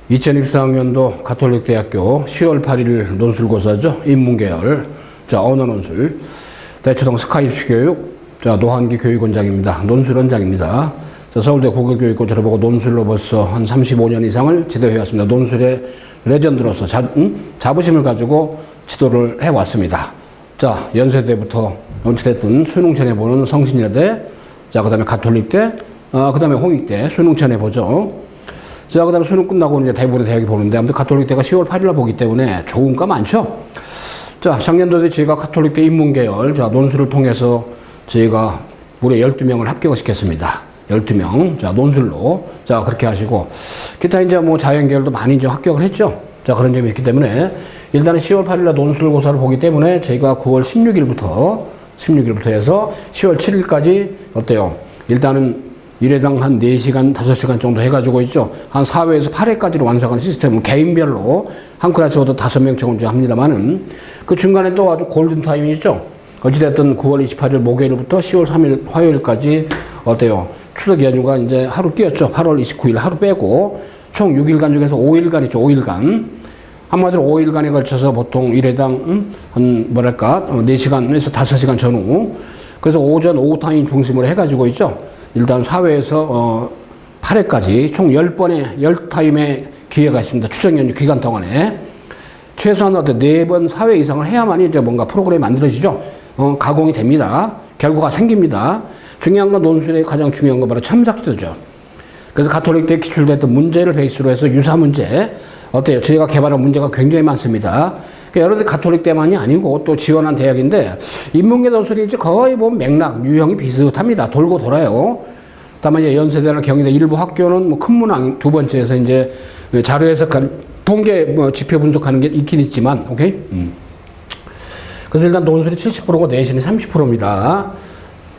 (2024학년도) 가톨릭대학교 10월 8일 논술고사죠. 인문계열. 자, 언어 논술. 대초등 스카이프 교육. 자, 노한기 교육원장입니다. 논술원장입니다. 자, 서울대 국어교육고 졸업하고 논술로 벌써 한 35년 이상을 지도해왔습니다. 논술의 레전드로서 자부심을 가지고 지도를 해왔습니다. 자, 연세대부터 어찌됐든 수능천에 보는 성신여대, 자, 그 다음에 가톨릭대, 그 다음에 홍익대, 수능천에 보죠. 자, 그 다음에 수능 끝나고 이제 대부분의 대학이 보는데, 아무튼 가톨릭대가 10월 8일날 보기 때문에 좋은 과 많죠? 자, 작년도에 저희가 가톨릭대 인문계열, 자, 논술을 통해서 저희가 무려 12명을 합격을 시켰습니다. 12명. 자, 논술로. 자, 그렇게 하시고. 기타 이제 뭐 자연계열도 많이 이제 합격을 했죠? 자, 그런 점이 있기 때문에, 일단은 10월 8일날 논술고사를 보기 때문에 저희가 9월 16일부터 해서 10월 7일까지 어때요? 일단은 1회당 한 4시간, 5시간 정도 해가지고 있죠. 한 4회에서 8회까지로 완성하는 시스템은 개인별로 한 클래스로도 5명 정도 합니다만은 그 중간에 또 아주 골든타임이 있죠. 어찌됐든 9월 28일 목요일부터 10월 3일 화요일까지 어때요? 추석 연휴가 이제 하루 끼었죠. 8월 29일 하루 빼고 총 6일간 중에서 5일간 있죠. 5일간. 한마디로 5일간에 걸쳐서 보통 1회당 한 뭐랄까 4시간에서 5시간 전후. 그래서 오전, 오후 타임 중심으로 해가지고 있죠. 일단 4회에서 8회까지 총 10타임의 기회가 있습니다. 추석 연휴 기간 동안에. 최소한 4번, 4회 이상을 해야만 이제 뭔가 프로그램이 만들어지죠. 가공이 됩니다. 결과가 생깁니다. 중요한 건 논술의 가장 중요한 건 바로 참작지도죠. 그래서 가톨릭대 기출됐던 문제를 베이스로 해서 유사 문제. 어때요? 저희가 개발한 문제가 굉장히 많습니다. 여러분들 가톨릭대만이 아니고 또 지원한 대학인데 인문계 논술이 이제 거의 보면 맥락, 유형이 비슷합니다. 돌고 돌아요. 다만 이제 연세대나 경희대 일부 학교는 뭐 큰 문항 두 번째에서 이제 자료 해석한 통계 뭐 지표 분석하는 게 있긴 있지만, 오케이? 그래서 일단 논술이 70%고 내신이 30%입니다.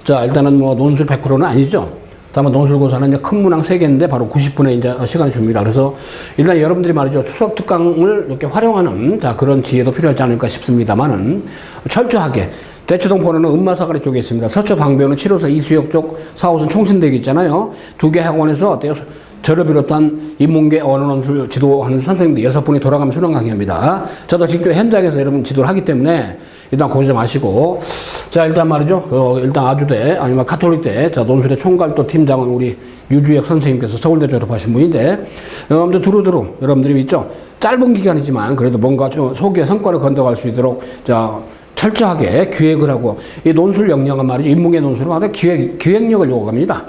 자, 일단은 뭐 논술 100%는 아니죠. 다만 논술고사는 이제 큰 문항 3개인데 바로 90분의 이제 시간을 줍니다. 그래서 일단 여러분들이 말이죠. 추석 특강을 이렇게 활용하는 자, 그런 지혜도 필요하지 않을까 싶습니다만은 철저하게 대초동 번호는 음마사거리 쪽에 있습니다. 서초 방배우는 7호선 이수역 쪽 4호선 총신대교 있잖아요. 2개 학원에서 어때요? 저를 비롯한 인문계 언어논술 지도하는 선생님들 6분이 돌아가면 수능 강의합니다. 저도 직접 현장에서 여러분 지도를 하기 때문에 일단 거기서 마시고. 자, 일단 말이죠. 일단 아주대, 아니면 가톨릭대, 자, 논술의 총괄도 팀장은 우리 유주혁 선생님께서 서울대 졸업하신 분인데, 여러분들 두루두루, 여러분들이 있죠. 짧은 기간이지만 그래도 뭔가 좀 소기의 성과를 건져갈 수 있도록, 자, 철저하게 기획을 하고, 이 논술 역량은 말이죠. 인문계 논술은 아주 기획력을 요구합니다.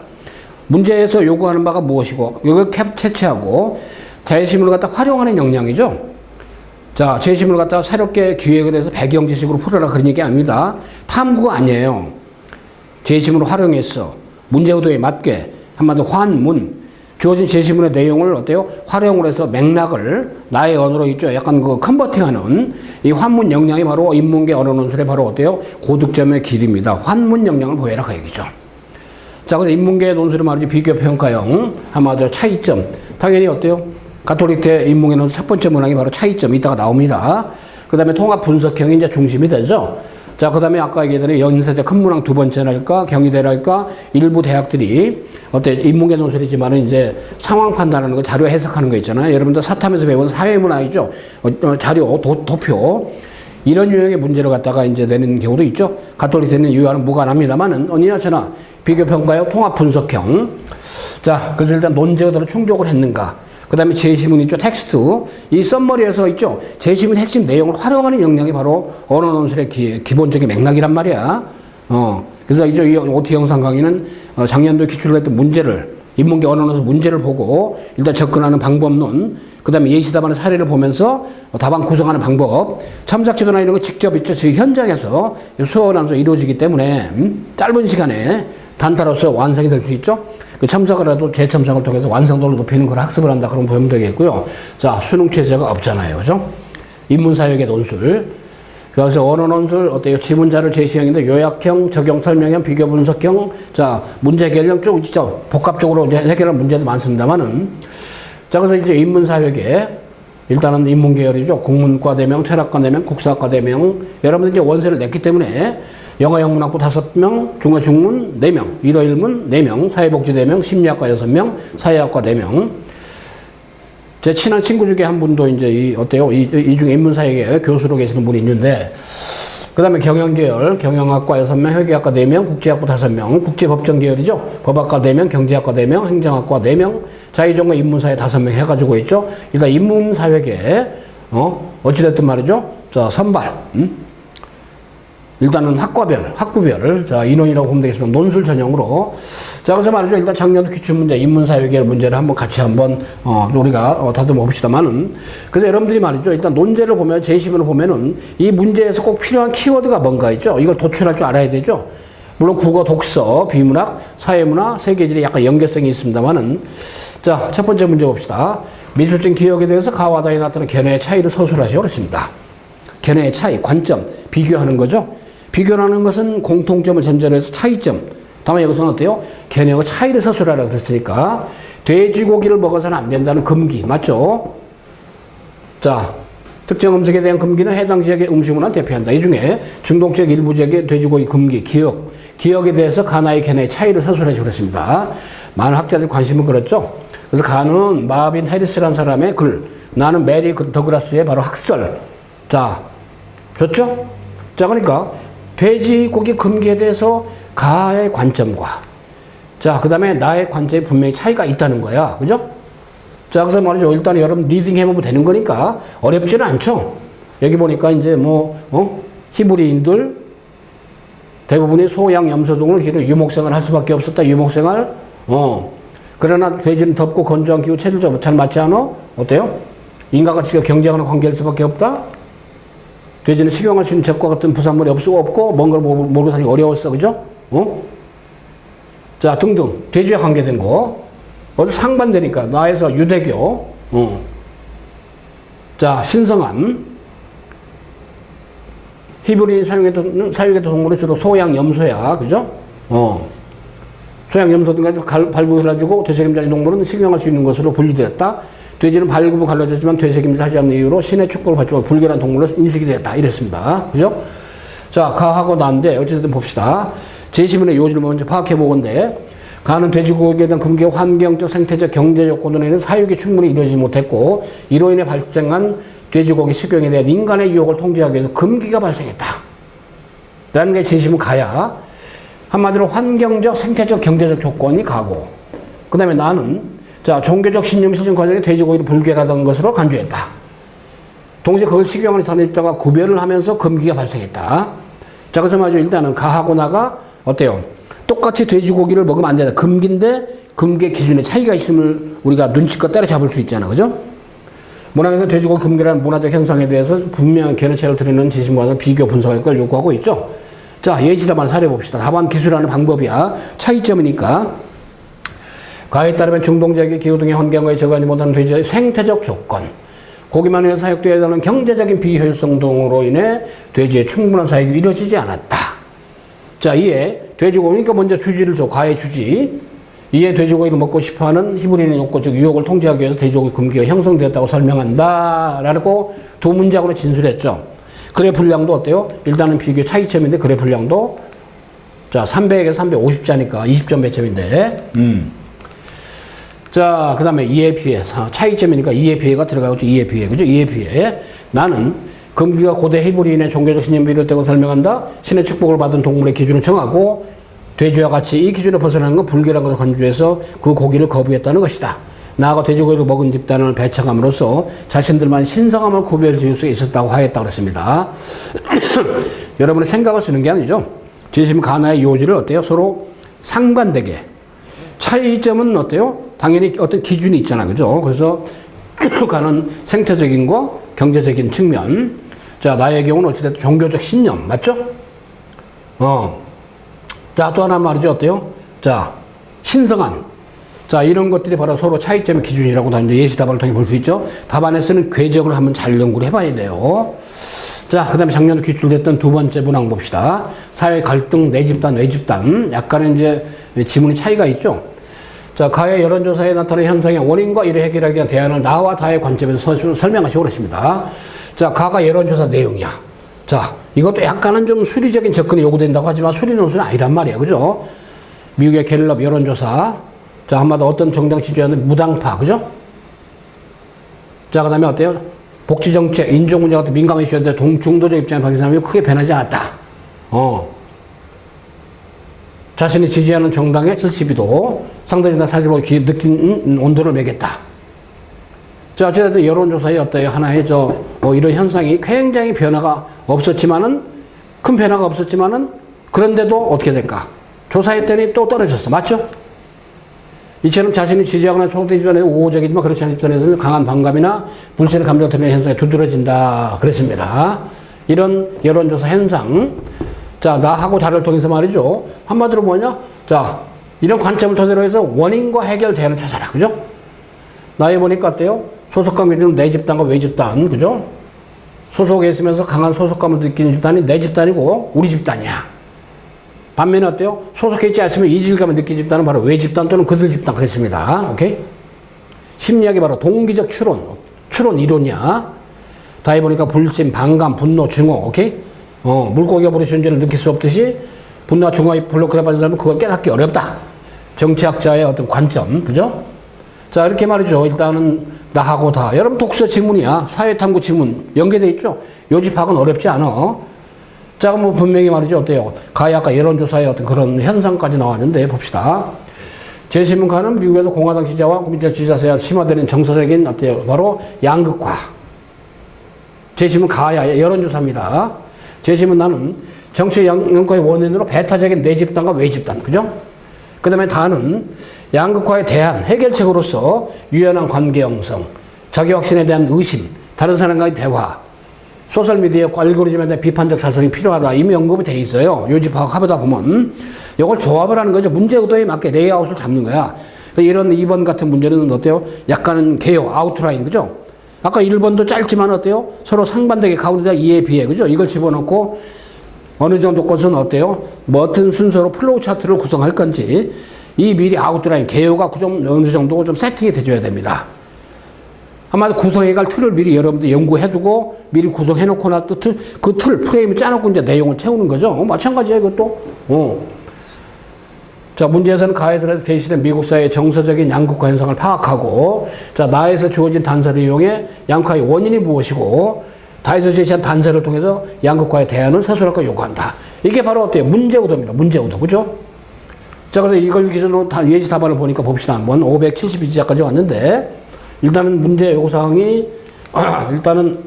문제에서 요구하는 바가 무엇이고, 이걸 채취하고, 대시문을 갖다 활용하는 역량이죠. 자, 제시문을 갖다가 새롭게 기획을 해서 배경 지식으로 풀어라 그런 얘기 아닙니다. 탐구가 아니에요. 제시문을 활용해서 문제 의도에 맞게 한마디로 환문, 주어진 제시문의 내용을 어때요? 활용을 해서 맥락을 나의 언어로 있죠. 약간 그 컨버팅하는 이 환문 역량이 바로 인문계 언어 논술의 바로 어때요? 고득점의 길입니다. 환문 역량을 보여라 그 얘기죠. 자, 그래서 인문계 논술을 말이죠. 비교 평가형, 한마디로 차이점. 당연히 어때요? 가톨릭대 인문계 논술 첫 번째 문항이 바로 차이점. 이따가 나옵니다. 그 다음에 통합 분석형이 이제 중심이 되죠. 자, 그 다음에 아까 얘기했던 연세대 큰 문항 두 번째랄까, 경희대랄까, 일부 대학들이 어때 인문계 논술이지만은 이제 상황 판단하는 거, 자료 해석하는 거 있잖아요. 여러분들 사탐에서 배우는 사회 문항이죠. 자료, 도표. 이런 유형의 문제를 갖다가 이제 내는 경우도 있죠. 가톨릭대는 이와는 무관합니다만은, 어니나 저나 비교평가형 통합 분석형. 자, 그래서 일단 논제 의도를 충족을 했는가. 그 다음에 제시문 있죠. 텍스트. 이 썸머리에서 있죠. 제시문 핵심 내용을 활용하는 역량이 바로 언어 논술의 기본적인 맥락이란 말이야. 그래서 이제 이 OT 영상 강의는 작년도에 기출을 했던 문제를, 인문계 언어 논술 문제를 보고 일단 접근하는 방법론, 그 다음에 예시답안의 사례를 보면서 답안 구성하는 방법, 첨삭지도나 이런 거 직접 있죠. 저희 현장에서 수업을 하면서 이루어지기 때문에 짧은 시간에 단타로서 완성이 될 수 있죠. 그 참석을 해도 재참석을 통해서 완성도를 높이는 걸 학습을 한다. 그럼 보면 되겠고요. 자, 수능 체제가 없잖아요. 그죠? 인문사회계 논술. 그래서 언어 논술, 어때요? 지문자를 제시형인데 요약형, 적용 설명형, 비교 분석형, 자, 문제 해결형 쭉 진짜 복합적으로 이제 해결할 문제도 많습니다만은. 자, 그래서 이제 인문사회계. 일단은 인문계열이죠. 국문과 4명, 철학과 4명, 국사학과 4명. 여러분들 이제 원세를 냈기 때문에 영어 영문학부 5명, 중어 중문 4명, 일어 일문 4명, 사회복지 4명, 심리학과 6명, 사회학과 4명. 제 친한 친구 중에 한 분도 이제 어때요? 이 중에 인문사회계 교수로 계시는 분이 있는데, 그 다음에 경영계열, 경영학과 6명, 회계학과 4명, 국제학부 5명, 국제법정계열이죠. 법학과 4명, 경제학과 4명, 행정학과 4명, 자유전공 인문사회 5명 해가지고 있죠. 일단 인문사회계, 어찌됐든 말이죠. 자, 선발, 일단은 학부별, 자, 인원이라고 보면 되겠습니다. 논술 전형으로. 자, 그래서 말이죠. 일단 작년 기출문제, 인문사회계 문제를 한번 같이 우리가 다듬어 봅시다만은. 그래서 여러분들이 말이죠. 일단 논제를 보면, 제시문을 보면은 이 문제에서 꼭 필요한 키워드가 뭔가 있죠. 이걸 도출할 줄 알아야 되죠. 물론 국어, 독서, 비문학, 사회문화, 세계지리 약간 연계성이 있습니다만은. 자, 첫 번째 문제 봅시다. 미술적 기억에 대해서 가와다에 나타나는 견해의 차이를 서술하시오. 그렇습니다. 견해의 차이, 관점, 비교하는 거죠. 비교라는 것은 공통점을 전제로 해서 차이점. 다만 여기서는 어때요? 견해의 차이를 서술하라고 그랬으니까 돼지고기를 먹어서는 안 된다는 금기. 맞죠? 자, 특정 음식에 대한 금기는 해당 지역의 음식문화를 대표한다. 이 중에 중동적 일부 지역의 돼지고기 금기, 기억에 대해서 가나의 견해의 차이를 서술해 주었습니다. 많은 학자들이 관심을 끌었죠. 그래서 가는 마빈 해리스라는 사람의 글, 나는 메리 더그라스의 바로 학설. 자, 좋죠? 자, 그러니까 돼지고기 금기에 대해서 가의 관점과, 자, 그 다음에 나의 관점에 분명히 차이가 있다는 거야. 그죠? 자, 그래서 말이죠. 일단 여러분 리딩 해보면 되는 거니까 어렵지는 않죠? 여기 보니까 이제 히브리인들 대부분이 소양 염소동을 기르 유목생활 할 수밖에 없었다. 유목생활. 그러나 돼지는 덥고 건조한 기후 체질적으로 잘 맞지 않아? 어때요? 인간과 지가 경쟁하는 관계일 수밖에 없다? 돼지는 식용할 수 있는 젖과 같은 부산물이 없고, 뭔 걸 모르고 사기 어려웠어. 그죠? 자, 등등. 돼지와 관계된 거. 어디 상반되니까. 나에서 유대교. 자, 신성한. 히브리인이 사육했던 동물은 주로 소양 염소야. 그죠? 소양 염소 등까지 발부해가지고 되새김질 동물은 식용할 수 있는 것으로 분류되었다. 돼지는 발굽을 갈라졌지만 되새김질 하지 않는 이유로 신의 축복을 받지만 불결한 동물로 인식이 되었다. 이랬습니다. 그죠? 자, 가하고 난데 어쨌든 봅시다. 제시문의 요지를 먼저 파악해 보건데, 가는 돼지고기에 대한 금기의 환경적, 생태적, 경제 요건으로 인해 사육이 충분히 이루어지지 못했고, 이로 인해 발생한 돼지고기 식용에 대한 인간의 유혹을 통제하기 위해서 금기가 발생했다. 라는 게 제시문 가야. 한마디로 환경적, 생태적, 경제적 조건이 가고, 그 다음에 나는 자, 종교적 신념 실천 과정에 돼지고기를 불결하던 것으로 간주했다. 동시에 그걸 식용하는 사람들과 구별을 하면서 금기가 발생했다. 자, 그래서 말이죠. 일단은 가하고 나가 어때요? 똑같이 돼지고기를 먹으면 안 된다. 금기인데 금기의 기준에 차이가 있음을 우리가 눈치껏 따라잡을 수 있잖아. 그죠? 문학에서 돼지고기 금기라는 문화적 현상에 대해서 분명한 견해차를 드리는 지식문화를 비교 분석할 걸 요구하고 있죠. 자, 예시답안을 사려봅시다. 답안 기술하는 방법이야. 차이점이니까. 가에 따르면 중동지역의 기후 등의 환경에 적응하지 못하는 돼지의 생태적 조건, 고기만 위해 사육되어야 하는 경제적인 비효율성 등으로 인해 돼지의 충분한 사육이 이루어지지 않았다. 자, 이에 돼지고기, 그러니까 먼저 주지를 줘. 가의 주지. 이에 돼지고기를 먹고 싶어하는 히브리인의 욕구, 즉 유혹을 통제하기 위해서 돼지고기 금기가 형성되었다고 설명한다. 라고 두 문장으로 진술했죠. 글의 분량도 어때요? 일단은 비교 차이점인데 글의 분량도 자, 300에서 350자니까 20점 배점인데 자, 그 다음에 이에 비해, 차이점이니까 이에 비해가 들어가겠죠. 이에 비해. 그죠? 이에 비해. 나는 금기가 고대 히브리인의 종교적 신념을 비롯되고 설명한다. 신의 축복을 받은 동물의 기준을 정하고 돼지와 같이 이 기준을 벗어나는 건 불결한 것을 간주해서 그 고기를 거부했다는 것이다. 나아가 돼지고기를 먹은 집단을 배척함으로써 자신들만 신성함을 구별 지을 수 있었다고 하였다고 그랬습니다. 여러분의 생각을 쓰는 게 아니죠. 제시문 가나의 요지를 어때요? 서로 상반되게. 차이점은 어때요? 당연히 어떤 기준이 있잖아. 그죠? 그래서 가는 생태적인 거, 경제적인 측면. 자, 나의 경우는 어찌됐든 종교적 신념. 맞죠? 자, 또 하나 말이죠. 어때요? 자, 신성한. 자, 이런 것들이 바로 서로 차이점의 기준이라고 이제 예시 답안을 통해 볼 수 있죠. 답안에서는 궤적을 한번 잘 연구를 해봐야 돼요. 자, 그 다음에 작년에 기출됐던 두 번째 문항 봅시다. 사회 갈등, 내 집단, 외 집단. 약간의 이제 지문이 차이가 있죠. 자, 가해 여론조사에 나타나는 현상의 원인과 이를 해결하기 위한 대안을 나와 다의 관점에서 설명하시고 그랬습니다. 자, 가가 여론조사 내용이야. 자, 이것도 약간은 좀 수리적인 접근이 요구된다고 하지만 수리 논술은 아니란 말이야. 그죠? 미국의 갤럽 여론조사. 자, 한마디로 어떤 정당 지지자는 무당파. 그죠? 자, 그 다음에 어때요? 복지정책, 인종문제 같은 민감한 이슈였는데 중도적 입장을 밝힌 사람이 크게 변하지 않았다. 자신이 지지하는 정당의 72도, 상대적인 사실로 느낀 온도를 매겼다. 자, 어쨌든 여론조사에 어때요? 하나의 이런 현상이 굉장히 변화가 없었지만은, 큰 변화가 없었지만은, 그런데도 어떻게 될까? 조사했더니 또 떨어졌어. 맞죠? 이처럼 자신이 지지하거나 초대 집단에 우호적이지만 그렇지 않은 집단에서는 강한 반감이나 불신의 감정을 드러내는 현상이 두드러진다. 그랬습니다. 이런 여론조사 현상. 자, 나하고 다를 통해서 말이죠. 한마디로 뭐냐? 자, 이런 관점을 토대로 해서 원인과 해결 대안을 찾아라. 그죠? 나에 보니까 어때요? 소속감 기준은 내 집단과 외 집단. 그죠? 소속에 있으면서 강한 소속감을 느끼는 집단이 내 집단이고 우리 집단이야. 반면에 어때요? 소속해 있지 않으면 이질감을 느끼는 집단은 바로 외 집단 또는 그들 집단 그랬습니다. 오케이? 심리학이 바로 동기적 추론 이론이야. 다 해보니까 불신, 반감, 분노, 증오. 오케이? 물고기가 물의 존재를 느낄 수 없듯이 분노와 증오에 블록그래 빠진 사람은 그걸 깨닫기 어렵다. 정치학자의 어떤 관점. 그죠? 자, 이렇게 말이죠. 일단은 나하고 다. 여러분 독서 지문이야. 사회탐구 지문 연계돼 있죠? 요집학은 어렵지 않아. 자, 그럼 분명히 말이죠. 어때요? 가히 아까 여론조사의 어떤 그런 현상까지 나왔는데 봅시다. 제시문가는 미국에서 공화당 지지자와 국민적 지지자 사이에 심화되는 정서적인 어때요? 바로 양극화. 제시문 가야 여론조사입니다. 제시문나는 정치 양극화의 원인으로 배타적인 내 집단과 외 집단. 그죠? 그 다음에 다는 양극화에 대한 해결책으로서 유연한 관계 형성, 자기 확신에 대한 의심, 다른 사람과의 대화, 소셜미디어 알고리즘에 대한 비판적 사상이 필요하다. 이미 언급이 돼 있어요. 요집하고 하다 보면. 이걸 조합을 하는 거죠. 문제 의도에 맞게 레이아웃을 잡는 거야. 이런 2번 같은 문제는 어때요? 약간은 개요. 아웃라인. 그죠? 아까 1번도 짧지만 어때요? 서로 상반되게 가운데다 이에 비해. 그죠? 이걸 집어넣고 어느 정도 것은 어때요? 뭐 어떤 순서로 플로우 차트를 구성할 건지 이 미리 아웃라인, 개요가 좀 어느 정도 좀 세팅이 돼줘야 됩니다. 한마디로 구성해갈 틀을 미리 여러분들 연구해두고 미리 구성해놓고 나서 그 틀, 프레임을 짜놓고 이제 내용을 채우는 거죠. 마찬가지예요, 이것도. 자, 문제에서는 가해설에서 제시된 미국 사회의 정서적인 양극화 현상을 파악하고, 자, 나에서 주어진 단서를 이용해 양극화의 원인이 무엇이고, 다에서 제시한 단서를 통해서 양극화의 대안을 서술할까 요구한다. 이게 바로 어때요? 문제구도입니다. 문제구도. 그죠? 자, 그래서 이걸 기준으로 예시 답안을 보니까 봅시다. 한번 572지까지 왔는데, 일단은 문제 요구사항이, 일단은,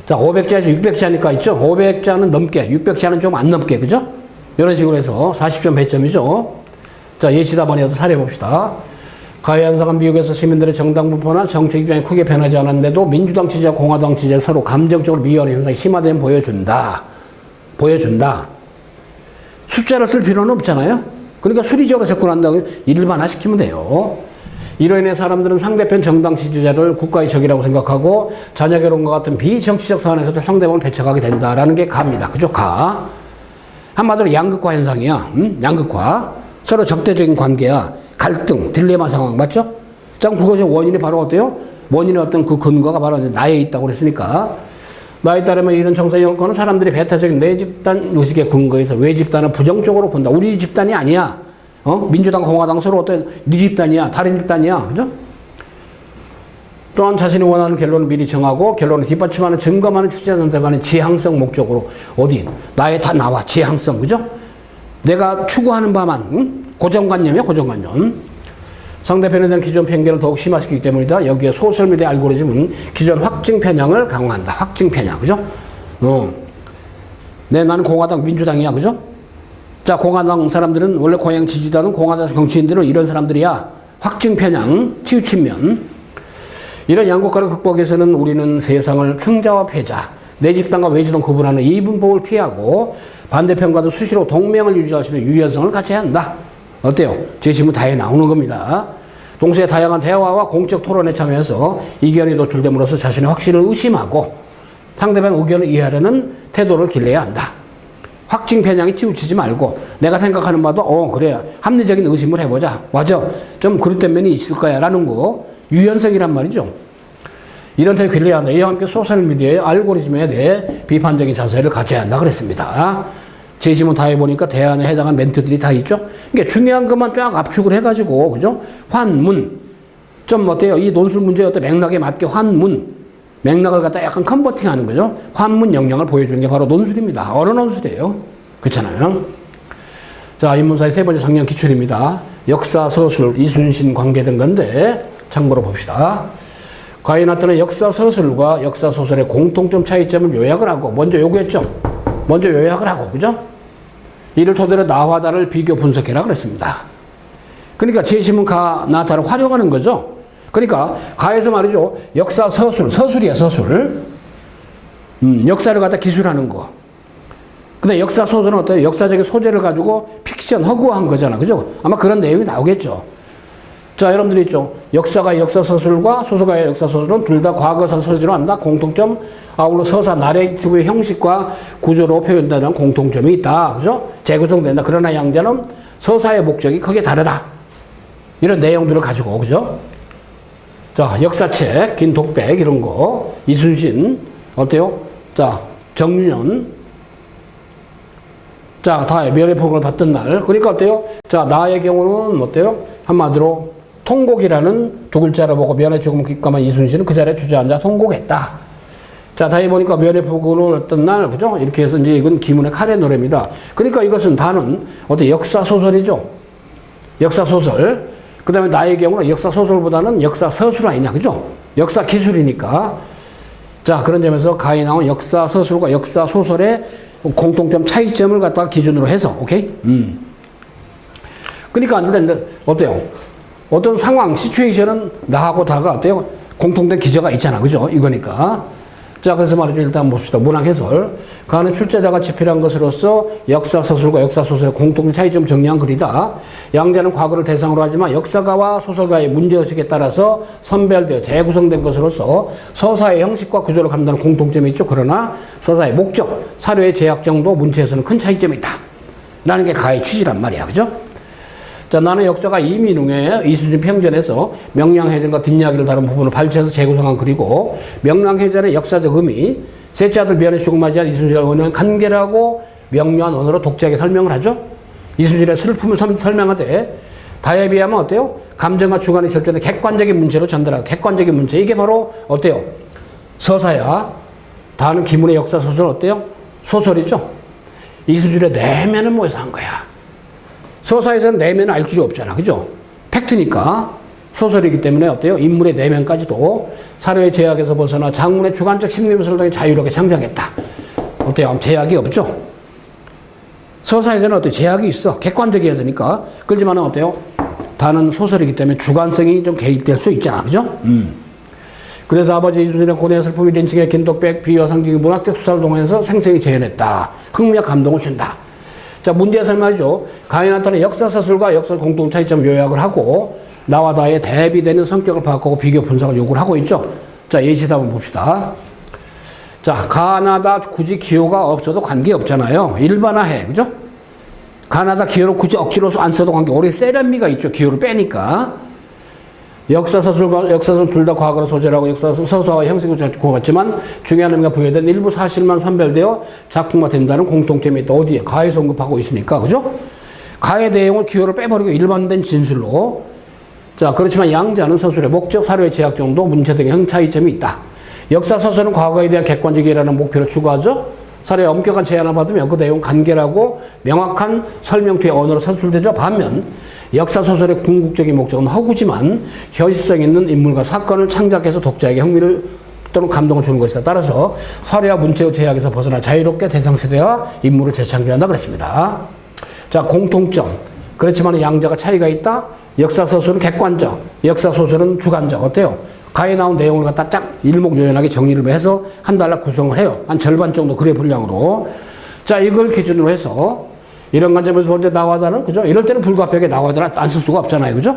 자, 500자에서 600자니까 있죠? 500자는 넘게, 600자는 좀 안 넘게, 그죠? 이런 식으로 해서 40점 배점이죠? 자, 예시 답안이라도 살펴봅시다. 가해 현상은 미국에서 시민들의 정당 분포나 정책 입장이 크게 변하지 않았는데도 민주당 지지자, 공화당 지지자 서로 감정적으로 미워하는 현상이 심화되면 보여준다. 숫자를 쓸 필요는 없잖아요? 그러니까 수리적으로 접근한다고 일반화 시키면 돼요. 이로 인해 사람들은 상대편 정당 지지자를 국가의 적이라고 생각하고 자녀 결혼과 같은 비정치적 사안에서도 상대방을 배척하게 된다라는 게 가입니다. 그죠? 가. 한마디로 양극화 현상이야. 양극화. 서로 적대적인 관계야. 갈등, 딜레마 상황. 맞죠? 자, 그것의 원인이 바로 어때요? 원인의 어떤 그 근거가 바로 나에 있다고 그랬으니까. 나에 따르면 이런 정서의 형태는 사람들이 배타적인 내 집단 의식의 근거에서 외 집단을 부정적으로 본다. 우리 집단이 아니야. 민주당, 공화당 서로 어떤 네 집단이야. 다른 집단이야. 그죠? 또한 자신이 원하는 결론을 미리 정하고 결론을 뒷받침하는 증거만은 출제자 선택하는 지향성 목적으로 어디 나에 다 나와. 지향성. 그죠? 내가 추구하는 바만 고정관념이야. 고정관념. 상대편에 대한 기존 편견을 더욱 심화시키기 때문이다. 여기에 소셜미디어 알고리즘은 기존 확증 편향을 강화한다. 확증 편향. 그죠? 나는 공화당 민주당이야. 그죠? 자, 공화당 사람들은 원래 고향 지지자는 공화당 정치인들은 이런 사람들이야. 확증 편향, 치우치면. 이런 양극화를 극복해서는 우리는 세상을 승자와 패자, 내 집단과 외 집단 구분하는 이분법을 피하고 반대편과도 수시로 동맹을 유지하시며 유연성을 갖춰야 한다. 어때요? 제시문 다에 나오는 겁니다. 동시에 다양한 대화와 공적 토론에 참여해서 이견이 노출됨으로써 자신의 확신을 의심하고 상대방 의견을 이해하려는 태도를 길러야 한다. 확증 편향이 치우치지 말고 내가 생각하는 바도 그래 합리적인 의심을 해보자. 맞아. 좀 그릇된 면이 있을 거야 라는 거. 유연성이란 말이죠. 이런 태도 길러야 한다. 이와 함께 소셜미디어의 알고리즘에 대해 비판적인 자세를 가져야 한다 그랬습니다. 제시문 다 해보니까 대안에 해당한 멘트들이 다 있죠. 그러니까 중요한 것만 쫙 압축을 해가지고 그죠? 환문 좀 어때요? 이 논술 문제의 어떤 맥락에 맞게 환문 맥락을 갖다 약간 컨버팅하는 거죠. 환문 역량을 보여주는 게 바로 논술입니다. 언어 논술이에요. 그렇잖아요. 자, 인문사의 세 번째 성향 기출입니다. 역사, 서술, 이순신 관계된 건데 참고로 봅시다. 과연 나타난 역사 서술과 역사 소설의 공통점 차이점을 요약을 하고 먼저 요구했죠. 먼저 요약을 하고 그죠? 이를 토대로 나와 다를 비교 분석해라 그랬습니다. 그러니까 제시문 가, 나, 다를 활용하는 거죠. 그러니까 가에서 말이죠. 역사 서술, 서술이야 서술. 역사를 갖다 기술하는 거. 근데 역사 소설은 어때요? 역사적인 소재를 가지고 픽션, 허구한 거잖아. 그죠? 아마 그런 내용이 나오겠죠. 자, 여러분들이 있죠. 역사가 역사 서술과 소설가의 역사 소설은 둘 다 과거사 소설로 한다. 공통점. 아울러 서사 나레이티브의 형식과 구조로 표현되는 공통점이 있다. 그죠? 재구성된다. 그러나 양자는 서사의 목적이 크게 다르다. 이런 내용들을 가지고, 그죠? 자, 역사책, 긴 독백, 이런 거. 이순신, 어때요? 자, 정윤현. 자, 다 면회폭을 받던 날. 그러니까 어때요? 자, 나의 경우는 어때요? 한마디로 통곡이라는 두 글자를 보고 면회 죽음을 귓감한 이순신은 그 자리에 주저앉아 통곡했다. 자, 다시 보니까 면회폭을 했던 날, 그죠? 이렇게 해서 이제 이건 김은의 칼의 노래입니다. 그러니까 이것은 다는 어때? 역사 소설이죠? 역사 소설. 그 다음에 나의 경우는 역사 소설보다는 역사 서술 아니냐, 그죠? 역사 기술이니까. 자, 그런 점에서 가에 나온 역사 서술과 역사 소설의 공통점 차이점을 갖다가 기준으로 해서, 오케이? 그러니까 어때요? 어떤 상황, 시츄에이션은 나하고 다가 어때요? 공통된 기저가 있잖아, 그죠? 이거니까. 자, 그래서 말이죠. 일단 봅시다. 문학 해설. 가는 출제자가 지필한 것으로서 역사 서술과 역사 소설의 공통된 차이점 정리한 글이다. 양자는 과거를 대상으로 하지만 역사가와 소설가의 문제의식에 따라서 선별되어 재구성된 것으로서 서사의 형식과 구조를 감당하는 공통점이 있죠. 그러나 서사의 목적, 사료의 제약 정도, 문체에서는 큰 차이점이 있다. 라는 게 가의 취지란 말이야. 그죠? 자, 나는 역사가 이민웅의 이순신 평전에서 명량해전과 뒷이야기를 다룬 부분을 발췌해서 재구성한 글이고, 명량해전의 역사적 의미, 셋째 아들 미안의 죽음 맞이한 이순신의 언어는 간결하고 명료한 언어로 독자에게 설명을 하죠. 이순신의 슬픔을 설명하되 다에 비하면 어때요? 감정과 주관이 절제된 객관적인 문체로 전달하는 객관적인 문체. 이게 바로 어때요? 서사야. 다는 김은의 역사 소설 어때요? 소설이죠. 이순신의 내면을 모여서 한 거야. 서사에서는 내면을 알 필요 없잖아. 그죠? 팩트니까. 소설이기 때문에 어때요? 인물의 내면까지도 사료의 제약에서 벗어나 장문의 주관적 심리를 설명해 자유롭게 창작했다. 어때요? 제약이 없죠? 서사에서는 어때요? 제약이 있어. 객관적이어야 되니까. 그렇지만은 어때요? 다는 소설이기 때문에 주관성이 좀 개입될 수 있잖아. 그죠? 그래서 아버지 이순신의 고뇌의 슬픔이 린칭의 긴독백, 비유와 상징의 문학적 수사를 동원해서 생생히 재현했다. 흥미와 감동을 준다. 자, 문제에서 말이죠. 가에 나타난 역사 서술과 역사 공통 차이점 요약을 하고 나와 다의 대비되는 성격을 파악하고 비교 분석을 요구를 하고 있죠. 자, 예시다 한번 봅시다. 자, 가나다 굳이 기호가 없어도 관계없잖아요. 일반화해. 그죠? 가나다 기호를 굳이 억지로 안 써도 관계. 오히려 세련미가 있죠. 기호를 빼니까. 역사 서술과 역사서는 둘 다 과거를 소재라고 역사 서사와 형식을 갖고 같지만 중요한 의미가 부여된 일부 사실만 선별되어 작품화된다는 공통점이 있다. 어디에? 가에서 언급하고 있으니까. 그죠? 가의 내용을 기호를 빼버리고 일반된 진술로. 자, 그렇지만 양자는 서술의 목적, 사료의 제약 정도, 문체 등의 형차이점이 있다. 역사 서술은 과거에 대한 객관적이라는 목표를 추구하죠. 사료의 엄격한 제한을 받으면 그 내용 간결하고 명확한 설명투의 언어로 서술되죠. 반면 역사 소설의 궁극적인 목적은 허구지만 현실성 있는 인물과 사건을 창작해서 독자에게 흥미를 또는 감동을 주는 것이다. 따라서 사료와 문체의 제약에서 벗어나 자유롭게 대상세대와 인물을 재창조한다 그랬습니다. 자, 공통점. 그렇지만 양자가 차이가 있다. 역사 소설은 객관적, 역사 소설은 주관적. 어때요? 가에 나온 내용을 갖다 쫙 일목요연하게 정리를 해서 한 달락 구성을 해요. 한 절반 정도 글의 분량으로. 자, 이걸 기준으로 해서 이런 관점에서 볼 때 나와다는, 그죠? 이럴 때는 불가피하게 나와다는 안 쓸 수가 없잖아요. 그죠?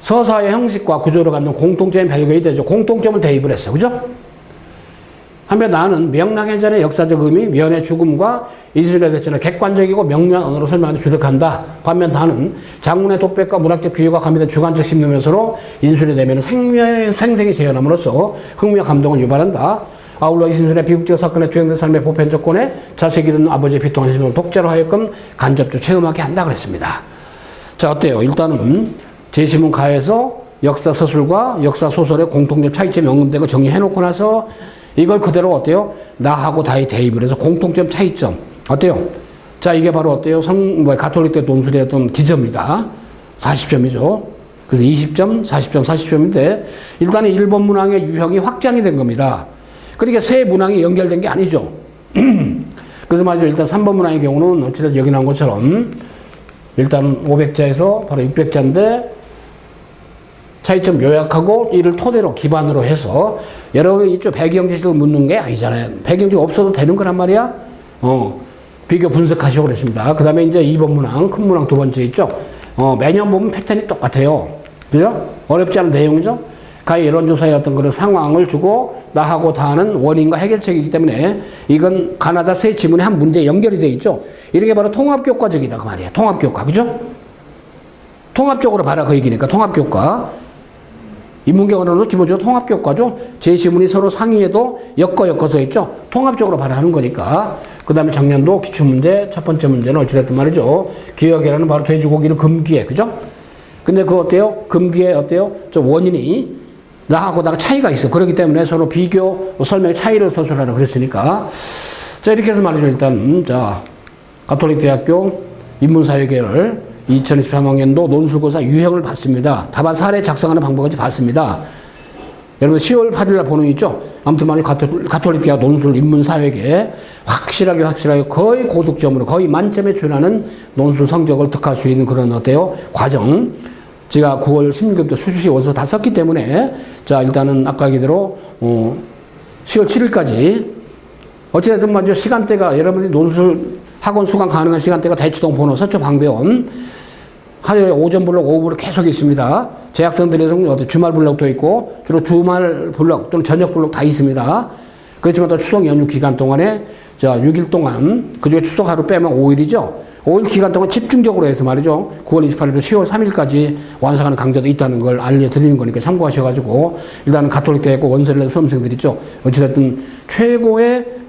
서사의 형식과 구조를 갖는 공통점이 발견이 되죠. 공통점을 대입을 했어. 그죠? 한편 나는 명랑해전의 역사적 의미, 면의 죽음과 이순신의 대전을 객관적이고 명료한 언어로 설명하는 주력한다. 반면 나는 장군의 독백과 문학적 비유가 가미된 주관적 신념에서로 인순의 대면을 생생히 재현함으로써 흥미와 감동을 유발한다. 아울러 이순신의 비극적 사건에 투영된 삶의 보편조건에 자식이 든 아버지의 비통한 신념을 독자로 하여금 간접적으로 체험하게 한다 그랬습니다. 자, 어때요? 일단은 제시문 가에서 역사 서술과 역사 소설의 공통점 차이점이 언급된 거 정리해놓고 나서 이걸 그대로 어때요? 나하고 다의 대입을 해서 공통점 차이점. 어때요? 자, 이게 바로 어때요? 가톨릭 논술의 어떤 기저입니다. 40점이죠. 그래서 20점, 40점, 40점인데, 일단은 일본 문항의 유형이 확장이 된 겁니다. 그러니까 세 문항이 연결된 게 아니죠. 그래서 말이죠. 일단 3번 문항의 경우는 어찌됐든 여기 나온 것처럼, 일단 500자에서 바로 600자인데, 차이점 요약하고 이를 토대로 기반으로 해서 여러분이 이쪽 배경 지식을 묻는 게 아니잖아요. 배경 지식 없어도 되는 거란 말이야. 비교 분석하시고 그랬습니다. 그 다음에 이제 2번 문항, 큰 문항 두 번째 있죠. 매년 보면 패턴이 똑같아요. 그죠? 어렵지 않은 내용이죠. 가히 여론조사의 어떤 그런 상황을 주고 나하고 다하는 원인과 해결책이기 때문에 이건 가나다 세 지문의 한 문제에 연결이 되어 있죠. 이게 바로 통합교과적이다. 그 말이에요. 통합교과. 그죠? 통합적으로 봐라. 그 얘기니까 통합교과. 인문계 언어는 기본적으로 통합교과죠. 제시문이 서로 상위에도 엮어서 있죠. 통합적으로 발휘하는 거니까. 그 다음에 작년도 기출문제, 첫 번째 문제는 어찌됐든 말이죠. 기억이라는 바로 돼지고기를 금기에, 그죠? 근데 그거 어때요? 금기에 어때요? 저 원인이 나하고 나랑 차이가 있어. 그렇기 때문에 서로 비교, 설명의 차이를 서술하라 그랬으니까. 자, 이렇게 해서 말이죠. 일단, 자, 가톨릭 대학교 인문사회계열 2023학년도 논술고사 유형을 봤습니다. 답안 사례 작성하는 방법까지 봤습니다. 여러분 10월 8일 보는 있죠? 아무튼 말이 가톨릭 대학 논술 인문사회계 확실하게 거의 고득점으로 거의 만점에 준하는 논술 성적을 득할 수 있는 그런 어때요? 과정. 제가 9월 16일부터 수시 원서 다 썼기 때문에 자, 일단은 아까 얘기대로 10월 7일까지 어찌됐든 먼저 시간대가 여러분들이 논술 학원 수강 가능한 시간대가 대치동 번호 서초 방배원 하루에 오전 블록, 오후 블록 계속 있습니다. 재학생들에서는 주말 블록도 있고 주로 주말 블록 또는 저녁 블록 다 있습니다. 그렇지만 또 추석 연휴 기간 동안에 자 6일 동안 그중에 추석 하루 빼면 5일이죠. 5일 기간 동안 집중적으로 해서 말이죠. 9월 28일부터 10월 3일까지 완성하는 강좌도 있다는 걸 알려드리는 거니까 참고하셔가지고 일단은 가톨릭 대학교 원서를 낸 수험생들 있죠. 어찌됐든 최고의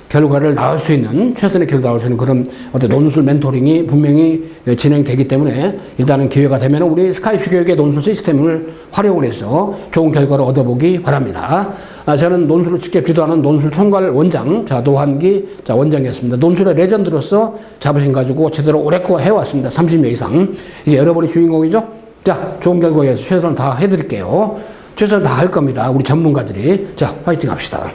결과를 나올 수 있는, 최선의 결과를 나올 수 있는 그런 어떤 논술 멘토링이 분명히 진행이 되기 때문에 일단은 기회가 되면 우리 스카이프 교육의 논술 시스템을 활용을 해서 좋은 결과를 얻어보기 바랍니다. 저는 논술을 직접 지도하는 논술 총괄 원장, 자, 노한기, 자, 원장이었습니다. 논술의 레전드로서 자부심 가지고 제대로 오랫동안 해왔습니다. 30년 이상. 이제 여러분이 주인공이죠? 자, 좋은 결과에 위해서 최선을 다 해드릴게요. 최선을 다 할 겁니다. 우리 전문가들이. 자, 화이팅 합시다.